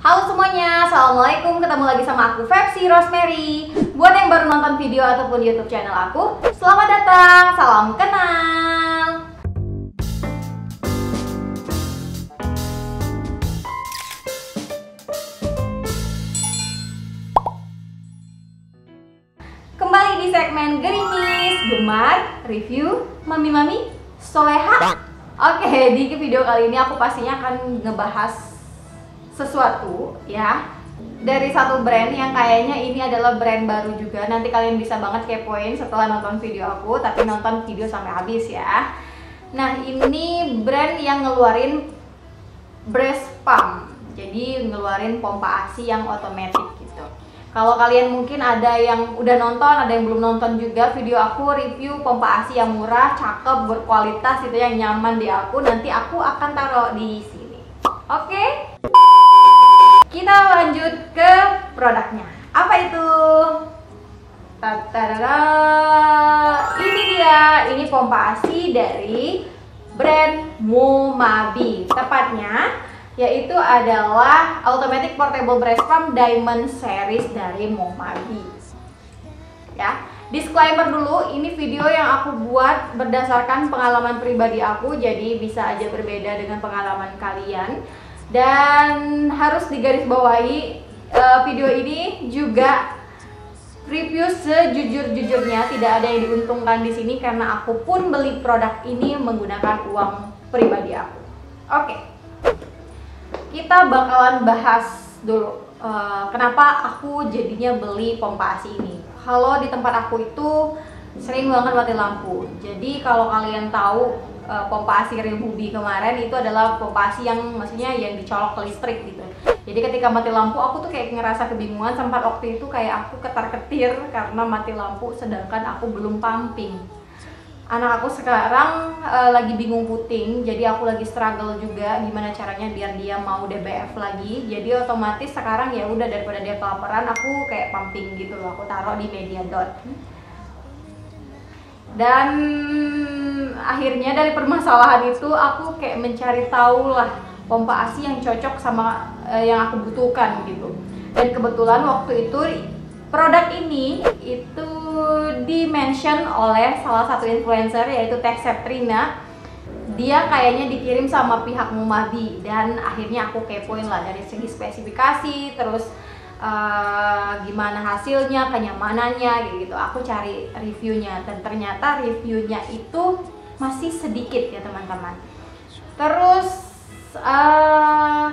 Halo semuanya, Assalamualaikum. Ketemu lagi sama aku, Fepsi Rosemary. Buat yang baru nonton video ataupun YouTube channel aku, selamat datang, salam kenal. Kembali di segmen Gerimis, Gemar, Review, Mami-Mami, Soleha. Oke, di video kali ini aku pastinya akan ngebahas sesuatu ya dari satu brand yang kayaknya ini adalah brand baru juga. Nanti kalian bisa banget kepoin setelah nonton video aku, tapi nonton video sampai habis ya. Nah, ini brand yang ngeluarin breast pump, jadi ngeluarin pompa ASI yang otomatis gitu. Kalau kalian mungkin ada yang udah nonton, ada yang belum nonton juga video aku review pompa ASI yang murah, cakep, berkualitas itu yang nyaman di aku, nanti aku akan taruh di sini. Oke? Kita lanjut ke produknya. Apa itu? Tadadada. Ini dia, ini pompa ASI dari brand Momabi. Tepatnya yaitu adalah Automatic Portable Breast Pump Diamond Series dari Momabi. Ya, disclaimer dulu, ini video yang aku buat berdasarkan pengalaman pribadi aku, jadi bisa aja berbeda dengan pengalaman kalian. Dan harus digarisbawahi, video ini juga review sejujur-jujurnya, tidak ada yang diuntungkan di sini karena aku pun beli produk ini menggunakan uang pribadi aku. Oke, kita bakalan bahas dulu kenapa aku jadinya beli pompa ASI ini. Kalau di tempat aku itu sering banget mati lampu. Jadi kalau kalian tahu pompa ASI Real Booby kemarin itu adalah pompa ASI yang maksudnya yang dicolok ke listrik gitu. Jadi ketika mati lampu aku tuh kayak ngerasa kebingungan, sempat waktu itu kayak aku ketar-ketir karena mati lampu sedangkan aku belum pumping. Anak aku sekarang lagi bingung puting, jadi aku lagi struggle juga gimana caranya biar dia mau DBF lagi. Jadi otomatis sekarang ya udah, daripada dia kelaparan aku kayak pumping gitu loh, aku taruh di Mediadot. Dan akhirnya dari permasalahan itu aku kayak mencari tahu lah pompa ASI yang cocok sama yang aku butuhkan gitu. Dan kebetulan waktu itu produk ini itu di-mention oleh salah satu influencer yaitu Tech Septrina. Dia kayaknya dikirim sama pihak Momabi dan akhirnya aku kepoin lah dari segi spesifikasi, terus gimana hasilnya, kenyamanannya gitu. Aku cari reviewnya dan ternyata reviewnya itu masih sedikit ya teman-teman. Terus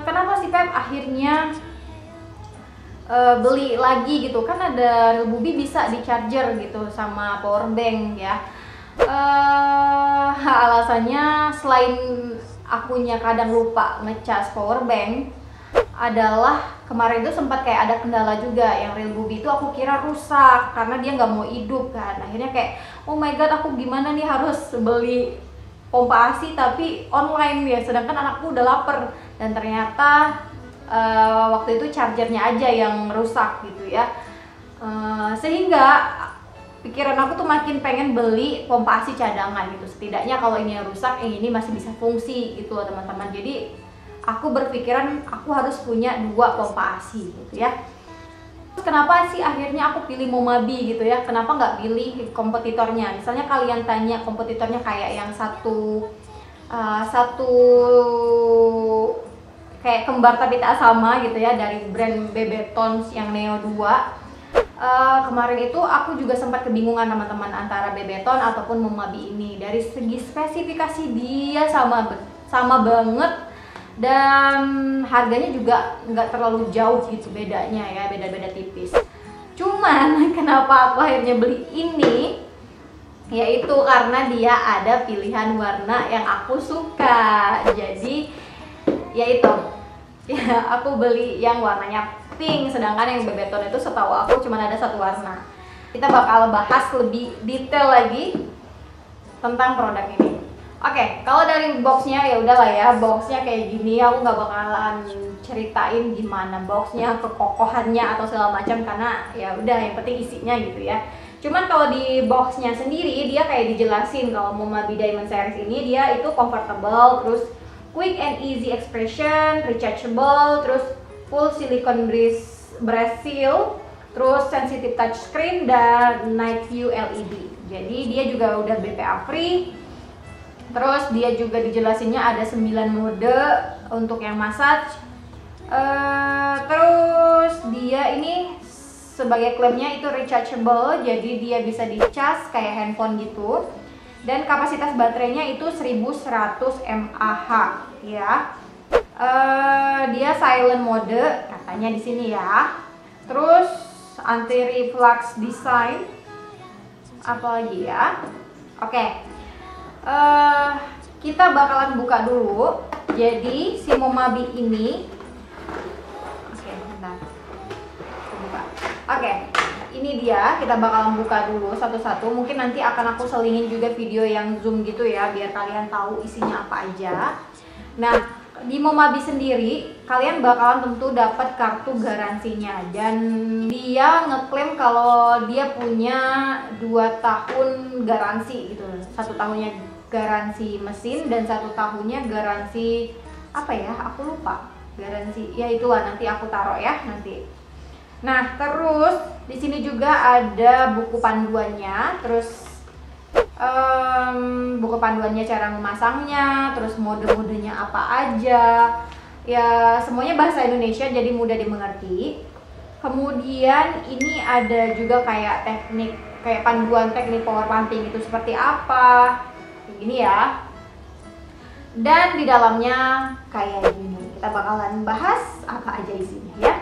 kenapa sih Pep akhirnya beli lagi gitu? Kan ada Real Booby bisa di charger gitu sama power bank ya. Alasannya selain akunya kadang lupa ngecas power bank adalah kemarin itu sempat kayak ada kendala juga yang Real Booby itu aku kira rusak karena dia nggak mau hidup kan. Akhirnya kayak oh my god, aku gimana nih harus beli pompa ASI tapi online ya, sedangkan anakku udah lapar. Dan ternyata waktu itu chargernya aja yang rusak gitu ya. Sehingga pikiran aku tuh makin pengen beli pompa ASI cadangan gitu, setidaknya kalau ini yang rusak yang ini masih bisa fungsi gitu loh teman-teman. Jadi aku berpikiran aku harus punya 2 pompa ASI gitu ya. Terus kenapa sih akhirnya aku pilih Momabi gitu ya, kenapa nggak pilih kompetitornya? Misalnya kalian tanya kompetitornya kayak yang satu kayak kembar tapi tak sama gitu ya, dari brand Bebetons yang Neo 2. Kemarin itu aku juga sempat kebingungan teman-teman antara Bebeton ataupun Momabi ini. Dari segi spesifikasi dia sama banget, dan harganya juga nggak terlalu jauh gitu bedanya ya, beda-beda tipis. Cuman kenapa aku akhirnya beli ini, yaitu karena dia ada pilihan warna yang aku suka. Jadi yaitu ya, aku beli yang warnanya pink, sedangkan yang Bebeton itu setahu aku cuma ada 1 warna. Kita bakal bahas lebih detail lagi tentang produk ini. Oke, kalau dari boxnya ya udahlah ya, boxnya kayak gini, aku nggak bakalan ceritain gimana boxnya, kekokohannya atau segala macam karena ya udah yang penting isinya gitu ya. Cuman kalau di boxnya sendiri dia kayak dijelasin kalau Momabi Diamond Series ini dia itu comfortable, terus quick and easy expression, rechargeable, terus full silicone brace seal, terus sensitive touchscreen dan night view LED. Jadi dia juga udah BPA free. Terus dia juga dijelasinnya ada 9 mode untuk yang massage. Terus dia ini sebagai klaimnya itu rechargeable, jadi dia bisa dicas kayak handphone gitu. Dan kapasitas baterainya itu 1100 mAh ya. Dia silent mode katanya di sini ya. Terus anti reflux design, apalagi ya. Oke. Kita bakalan buka dulu. Jadi si Momabi ini, oke, bentar. Buka. Oke, ini dia. Kita bakalan buka dulu satu-satu. Mungkin nanti akan aku selingin juga video yang zoom gitu ya, biar kalian tahu isinya apa aja. Nah, di Momabi sendiri kalian bakalan tentu dapat kartu garansinya, dan dia ngeklaim kalau dia punya 2 tahun garansi gitu. 1 tahunnya garansi mesin dan 1 tahunnya garansi apa ya, aku lupa, garansi ya itulah, nanti aku taruh ya nanti. Nah, terus di sini juga ada buku panduannya, terus buku panduannya cara memasangnya, terus mode-modenya apa aja ya, semuanya bahasa Indonesia jadi mudah dimengerti. Kemudian ini ada juga kayak teknik, kayak panduan teknik power pumping itu seperti apa, kayak gini ya. Dan di dalamnya kayak gini, kita bakalan bahas apa aja isinya ya.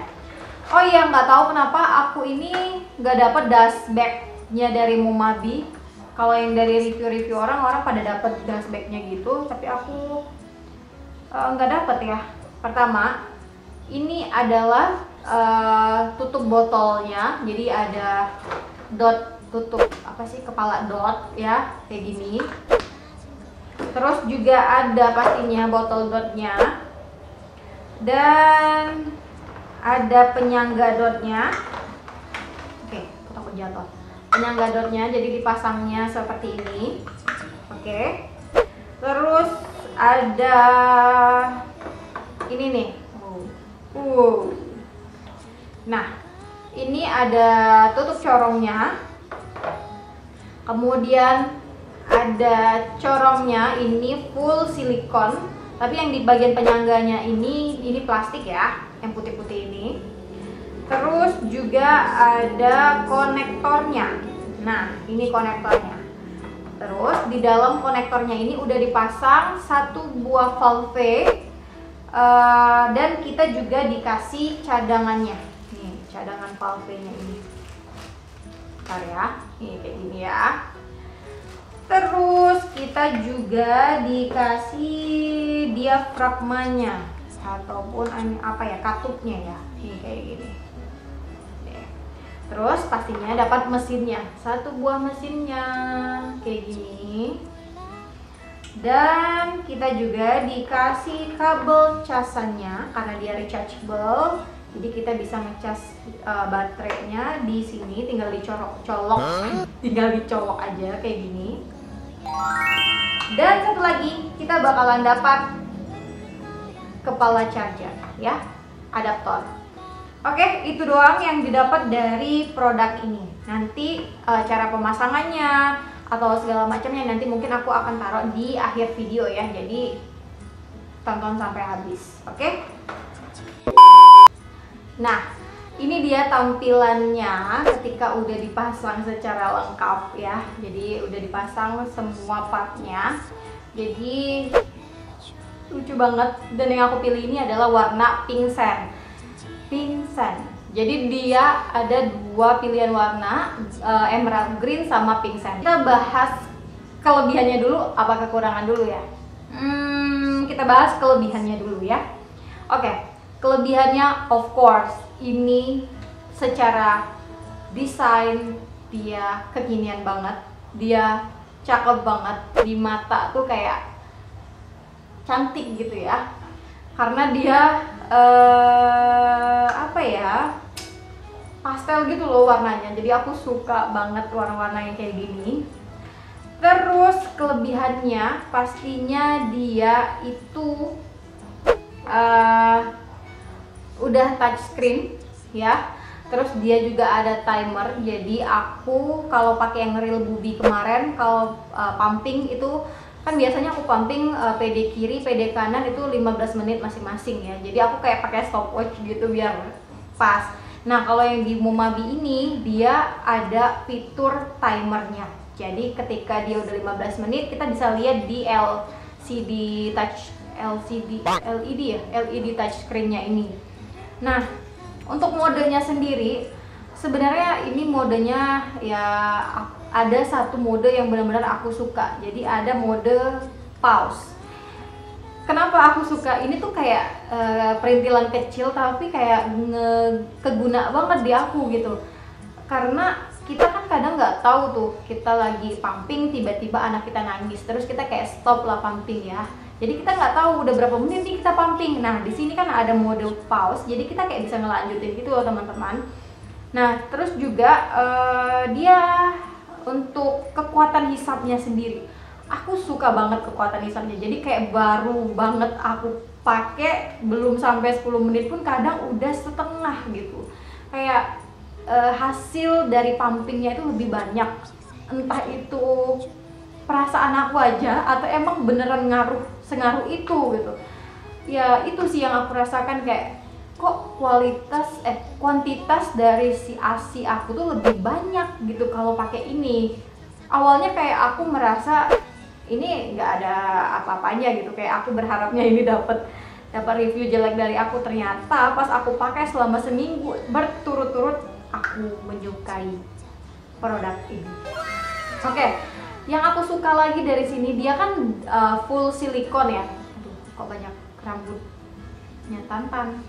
Oh iya, nggak tahu kenapa aku ini nggak dapet dust bag-nya dari Momabi. Kalau yang dari review-review orang pada dapat dust bag-nya gitu, tapi aku nggak dapet ya. Pertama, ini adalah tutup botolnya, jadi ada dot, tutup apa sih, kepala dot ya, kayak gini. Terus juga ada pastinya botol dotnya, dan ada penyangga dotnya. Oke, aku takut jatuh. Penyangga dotnya jadi dipasangnya seperti ini. Oke. Terus ada ini nih. Nah, ini ada tutup corongnya. Kemudian ada corongnya, ini full silikon, tapi yang di bagian penyangganya ini plastik ya, yang putih-putih ini. Terus juga ada konektornya. Nah, ini konektornya. Terus di dalam konektornya ini udah dipasang 1 buah valve, dan kita juga dikasih cadangannya. Nih, cadangan valve-nya ini. Bentar ya, nih kayak gini ya. Terus kita juga dikasih diafragmanya ataupun apa ya, katupnya ya. Nih kayak gini. Terus pastinya dapat mesinnya, 1 buah mesinnya kayak gini. Dan kita juga dikasih kabel casannya karena dia rechargeable. Jadi kita bisa ngecas baterainya di sini, tinggal dicolok, tinggal dicolok aja kayak gini. Dan satu lagi, kita bakalan dapat kepala charger ya, adaptor. Oke, itu doang yang didapat dari produk ini. Nanti cara pemasangannya atau segala macamnya nanti mungkin aku akan taruh di akhir video ya. Jadi tonton sampai habis. Oke? Nah, ini dia tampilannya ketika udah dipasang secara lengkap ya. Jadi udah dipasang semua partnya. Jadi lucu banget, dan yang aku pilih ini adalah warna pink sand. Jadi dia ada 2 pilihan warna, emerald green sama pink sand. Kita bahas kelebihannya dulu, apa kekurangan dulu ya? Kita bahas kelebihannya dulu ya. Oke, kelebihannya of course ini secara desain dia kekinian banget, dia cakep banget, di mata tuh kayak cantik gitu ya, karena dia apa ya, pastel gitu loh warnanya, jadi aku suka banget warna-warna yang kayak gini. Terus kelebihannya pastinya dia itu udah touchscreen ya. Terus dia juga ada timer, jadi aku kalau pakai yang real booby kemarin, kalau pumping itu kan biasanya aku pumping PD kiri, PD kanan itu 15 menit masing-masing ya. Jadi aku kayak pakai stopwatch gitu biar pas. Nah kalau yang di Momabi ini dia ada fitur timernya. Jadi ketika dia udah 15 menit kita bisa lihat di LCD touch LED ya, LED touchscreen-nya ini. Nah, untuk modenya sendiri sebenarnya ini modenya ya ada satu mode yang benar-benar aku suka. Jadi ada mode pause. Kenapa aku suka? Ini tuh kayak perintilan kecil tapi kayak keguna banget di aku gitu. Karena kita kan kadang nggak tahu tuh kita lagi pumping tiba-tiba anak kita nangis terus kita kayak stop lah pumping ya. Jadi kita nggak tahu udah berapa menit nih kita pumping. Nah di sini kan ada mode pause, jadi kita kayak bisa ngelanjutin gitu loh teman-teman. Nah terus juga dia untuk kekuatan hisapnya sendiri, aku suka banget kekuatan hisapnya. Jadi kayak baru banget aku pakai, belum sampai 10 menit pun kadang udah setengah gitu. Kayak hasil dari pumpingnya itu lebih banyak. Entah itu perasaan aku aja atau emang beneran sengaruh itu gitu. Ya itu sih yang aku rasakan, kayak kok kuantitas dari si ASI aku tuh lebih banyak gitu kalau pakai ini. Awalnya kayak aku merasa ini nggak ada apa-apanya gitu, kayak aku berharapnya ini dapat review jelek dari aku. Ternyata pas aku pakai selama seminggu berturut-turut aku menyukai produk ini. Oke. Yang aku suka lagi dari sini, dia kan full silikon ya. Aduh, kok banyak rambutnya Tantan.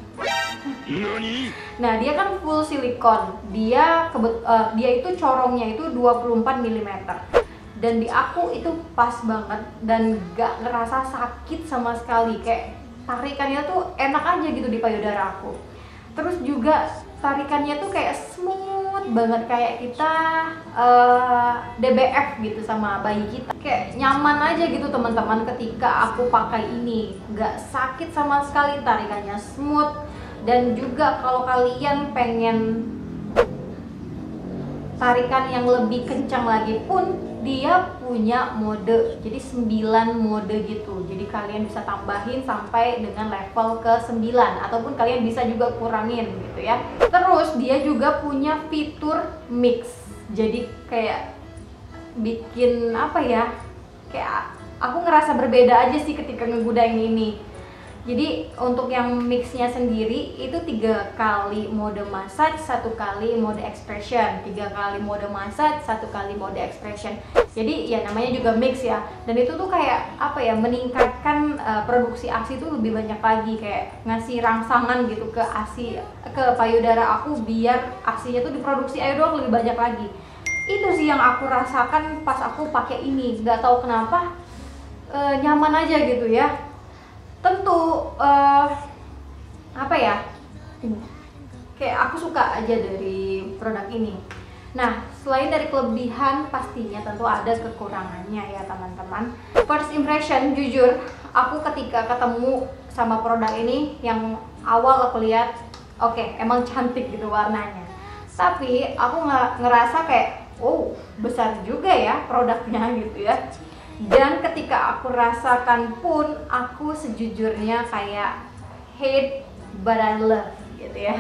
Nah, dia kan full silikon. Dia itu corongnya itu 24 mm. Dan di aku itu pas banget dan gak ngerasa sakit sama sekali. Kayak tarikannya tuh enak aja gitu di payudara aku. Terus juga tarikannya tuh kayak smooth banget, kayak kita DBF gitu sama bayi kita. Kayak nyaman aja gitu teman-teman ketika aku pakai ini. Gak sakit sama sekali, tarikannya smooth. Dan juga kalau kalian pengen tarikan yang lebih kencang lagi pun dia punya mode, jadi 9 mode gitu. Jadi kalian bisa tambahin sampai dengan level ke 9 ataupun kalian bisa juga kurangin gitu ya. Terus dia juga punya fitur mix. Jadi kayak bikin apa ya, kayak aku ngerasa berbeda aja sih ketika ngegunain ini. Jadi untuk yang mixnya sendiri itu 3 kali mode massage, 1 kali mode expression, 3 kali mode massage, 1 kali mode expression. Jadi ya namanya juga mix ya. Dan itu tuh kayak apa ya, meningkatkan produksi ASI itu lebih banyak lagi, kayak ngasih rangsangan gitu ke ASI, ke payudara aku biar ASInya tuh diproduksi ayo dong lebih banyak lagi. Itu sih yang aku rasakan pas aku pakai ini. Nggak tahu kenapa nyaman aja gitu ya. Tentu apa ya, kayak aku suka aja dari produk ini. Nah selain dari kelebihan pastinya tentu ada kekurangannya ya teman-teman. First impression, jujur aku ketika ketemu sama produk ini, yang awal aku lihat oke, emang cantik gitu warnanya, tapi aku ngerasa kayak oh besar juga ya produknya gitu ya. Dan ketika aku rasakan pun aku sejujurnya kayak hate but I love gitu ya.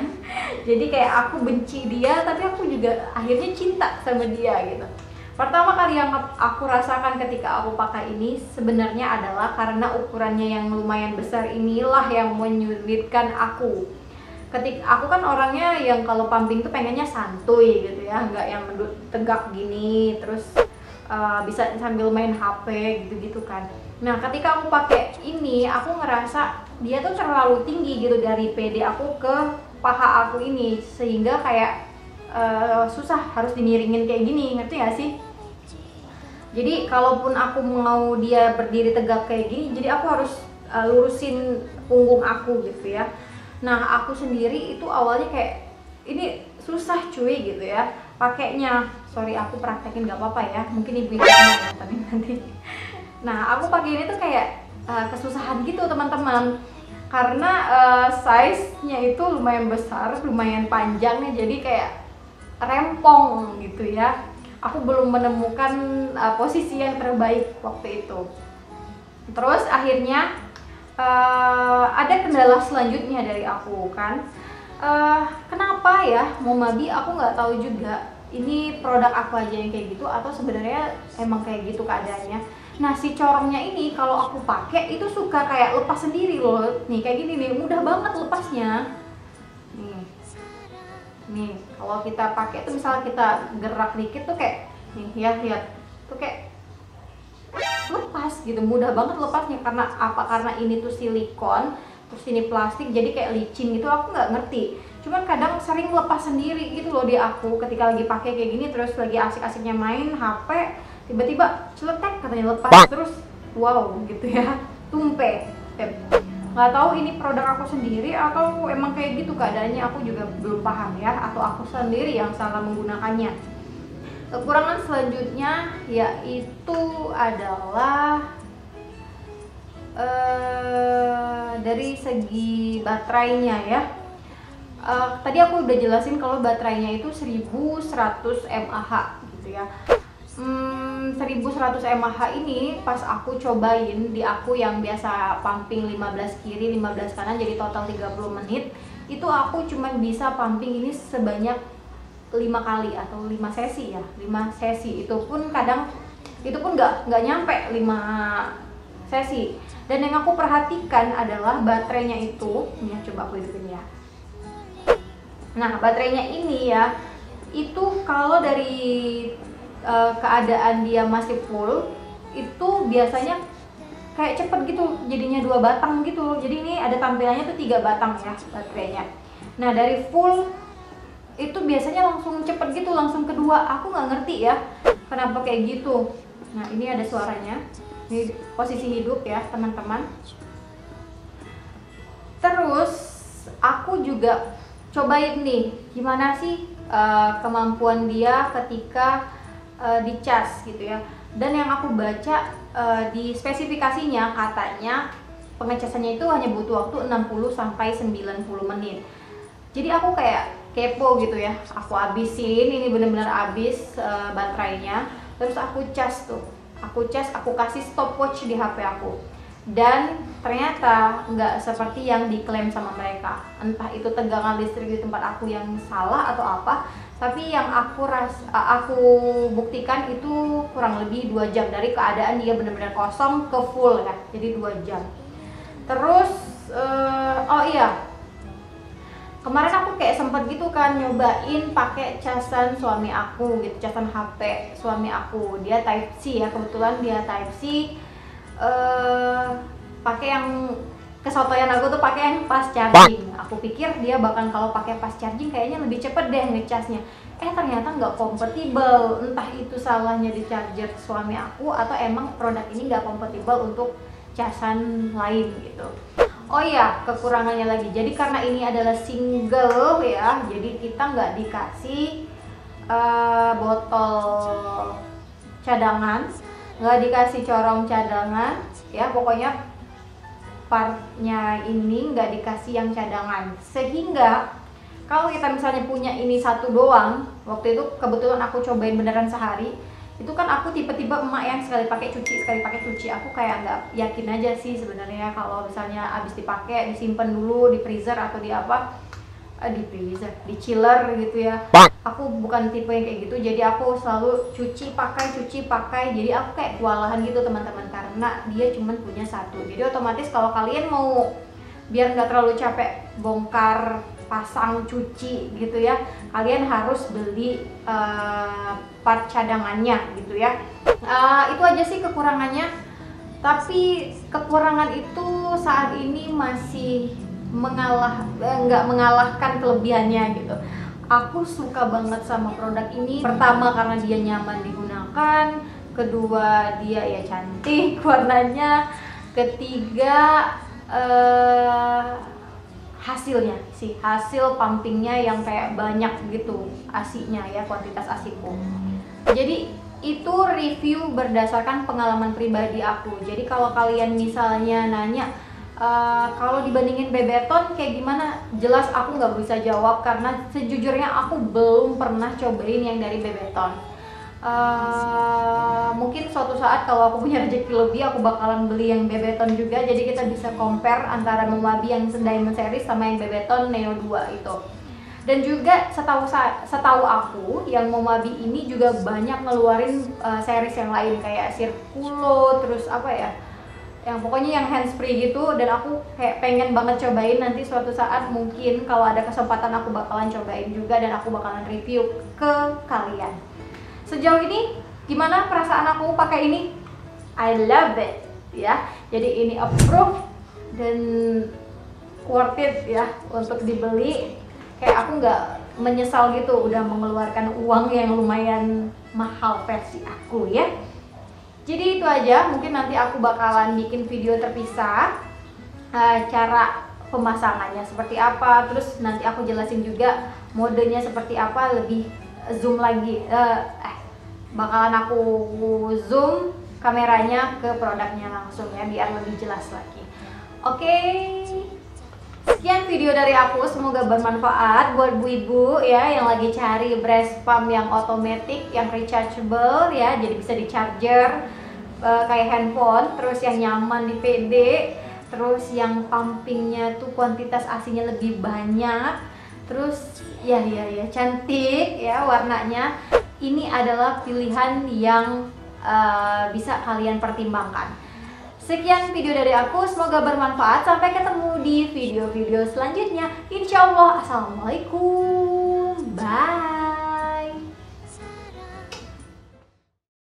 Jadi kayak aku benci dia tapi aku juga akhirnya cinta sama dia gitu. Pertama kali yang aku rasakan ketika aku pakai ini sebenarnya adalah karena ukurannya yang lumayan besar inilah yang menyulitkan aku. Ketika aku kan orangnya yang kalau pumping tuh pengennya santuy gitu ya, nggak yang tegak gini terus bisa sambil main HP gitu-gitu kan. Nah ketika aku pakai ini aku ngerasa dia tuh terlalu tinggi gitu dari PD aku ke paha aku ini, sehingga kayak susah harus dimiringin kayak gini, ngerti gak sih? Jadi kalaupun aku mau dia berdiri tegak kayak gini, jadi aku harus lurusin punggung aku gitu ya. Nah aku sendiri itu awalnya kayak ini susah cuy gitu ya pakainya. Sorry aku praktekin gak apa-apa ya, mungkin ibu-ibu nontonin nanti. Nah aku pakai ini tuh kayak kesusahan gitu teman-teman. karena size-nya itu lumayan besar, lumayan panjangnya, jadi kayak rempong gitu ya. Aku belum menemukan posisi yang terbaik waktu itu. Terus akhirnya ada kendala selanjutnya dari aku kan. Kenapa ya Momabi, aku nggak tahu juga ini produk aku aja yang kayak gitu atau sebenarnya emang kayak gitu keadaannya. Nah, si corongnya ini kalau aku pakai itu suka kayak lepas sendiri loh. Nih kayak gini nih, mudah banget lepasnya. Nih kalau kita pakai tuh misalnya kita gerak dikit tuh kayak nih ya, lihat tuh kayak lepas gitu, mudah banget lepasnya. Karena apa? Karena ini tuh silikon, terus ini plastik, jadi kayak licin gitu. Aku nggak ngerti, cuman kadang sering lepas sendiri gitu loh di aku ketika lagi pakai kayak gini, terus lagi asik-asiknya main HP, tiba-tiba celetek katanya lepas, terus wow gitu ya, tumpe. Nggak tahu ini produk aku sendiri atau emang kayak gitu keadaannya, aku juga belum paham ya, atau aku sendiri yang salah menggunakannya. Kekurangan selanjutnya yaitu adalah dari segi baterainya ya. Tadi aku udah jelasin kalau baterainya itu 1100 mAh gitu ya. 1100 mAh ini pas aku cobain di aku yang biasa pumping 15 kiri 15 kanan jadi total 30 menit, itu aku cuman bisa pumping ini sebanyak 5 kali atau 5 sesi ya, 5 sesi. Itu pun kadang itu pun nggak nyampe 5 sesi. Dan yang aku perhatikan adalah baterainya itu, ini ya, coba aku hidupin ya. Nah, baterainya ini ya, itu kalau dari keadaan dia masih full, itu biasanya kayak cepet gitu, jadinya 2 batang gitu. Jadi ini ada tampilannya tuh 3 batang ya baterainya. Nah, dari full itu biasanya langsung cepet gitu, langsung kedua. Aku nggak ngerti ya kenapa kayak gitu. Nah, ini ada suaranya. Ini posisi hidup ya teman-teman. Terus aku juga cobain nih gimana sih kemampuan dia ketika dicas gitu ya. Dan yang aku baca di spesifikasinya katanya pengecasannya itu hanya butuh waktu 60 sampai 90 menit. Jadi aku kayak kepo gitu ya. Aku habisin, ini bener-bener habis baterainya. Terus aku cas tuh. Aku kasih stopwatch di HP aku. Dan ternyata nggak seperti yang diklaim sama mereka. Entah itu tegangan listrik di tempat aku yang salah atau apa, tapi yang aku buktikan itu kurang lebih 2 jam dari keadaan dia benar-benar kosong ke full ya. Jadi 2 jam. Terus oh iya, kemarin aku kayak sempet gitu kan nyobain pakai casan suami aku gitu, casan HP suami aku. Dia Type C ya, kebetulan dia Type C. Pakai yang kesotoyan aku tuh pakai yang fast charging. Aku pikir dia bahkan kalau pakai fast charging kayaknya lebih cepet deh ngecasnya. Ternyata nggak kompatibel. Entah itu salahnya di charger suami aku atau emang produk ini nggak kompatibel untuk casan lain gitu. Oh iya, kekurangannya lagi. Jadi karena ini adalah single ya, jadi kita nggak dikasih botol cadangan, nggak dikasih corong cadangan ya, pokoknya partnya ini nggak dikasih yang cadangan. Sehingga kalau kita misalnya punya ini satu doang, waktu itu kebetulan aku cobain beneran sehari, itu kan aku tiba-tiba emak yang sekali pakai cuci, sekali pakai cuci. Aku kayak nggak yakin aja sih sebenarnya kalau misalnya habis dipakai disimpan dulu di freezer atau di apa, di freezer, di chiller gitu ya. Aku bukan tipe yang kayak gitu, jadi aku selalu cuci pakai. Jadi aku kayak kewalahan gitu teman-teman, karena dia cuma punya satu. Jadi otomatis kalau kalian mau biar nggak terlalu capek bongkar, pasang, cuci gitu ya, kalian harus beli part cadangannya gitu ya. Itu aja sih kekurangannya. Tapi kekurangan itu saat ini masih nggak mengalahkan kelebihannya gitu. Aku suka banget sama produk ini. Pertama karena dia nyaman digunakan, kedua dia ya cantik warnanya, ketiga hasilnya sih, hasil pumpingnya yang kayak banyak gitu asinya ya, kuantitas asiku. Jadi itu review berdasarkan pengalaman pribadi aku. Jadi kalau kalian misalnya nanya Kalau dibandingin Bebeton kayak gimana? Jelas aku nggak bisa jawab karena sejujurnya aku belum pernah cobain yang dari Bebeton. Mungkin suatu saat kalau aku punya rezeki lebih aku bakalan beli yang Bebeton juga, jadi kita bisa compare antara Momabi yang Diamond Series sama yang Bebeton Neo 2 itu. Dan juga setahu aku yang Momabi ini juga banyak ngeluarin series yang lain kayak Circulo, terus apa ya, yang pokoknya yang handsfree gitu, dan aku kayak pengen banget cobain. Nanti suatu saat mungkin kalau ada kesempatan aku bakalan cobain juga dan aku bakalan review ke kalian. Sejauh ini gimana perasaan aku pakai ini? I love it ya. Jadi ini approve dan worth it ya untuk dibeli. Kayak aku nggak menyesal gitu udah mengeluarkan uang yang lumayan mahal versi aku ya. Jadi itu aja, mungkin nanti aku bakalan bikin video terpisah cara pemasangannya seperti apa, terus nanti aku jelasin juga modenya seperti apa, lebih zoom lagi, bakalan aku zoom kameranya ke produknya langsung ya biar lebih jelas lagi. Oke. Sekian video dari aku, semoga bermanfaat buat bu ibu ya yang lagi cari breast pump yang otomatis, yang rechargeable ya, jadi bisa di charger kayak handphone, terus yang nyaman di PD, terus yang pumpingnya tuh kuantitas asinya lebih banyak, terus ya cantik ya warnanya. Ini adalah pilihan yang bisa kalian pertimbangkan. Sekian video dari aku, semoga bermanfaat. Sampai ketemu di video-video selanjutnya. Insya Allah. Assalamualaikum. Bye.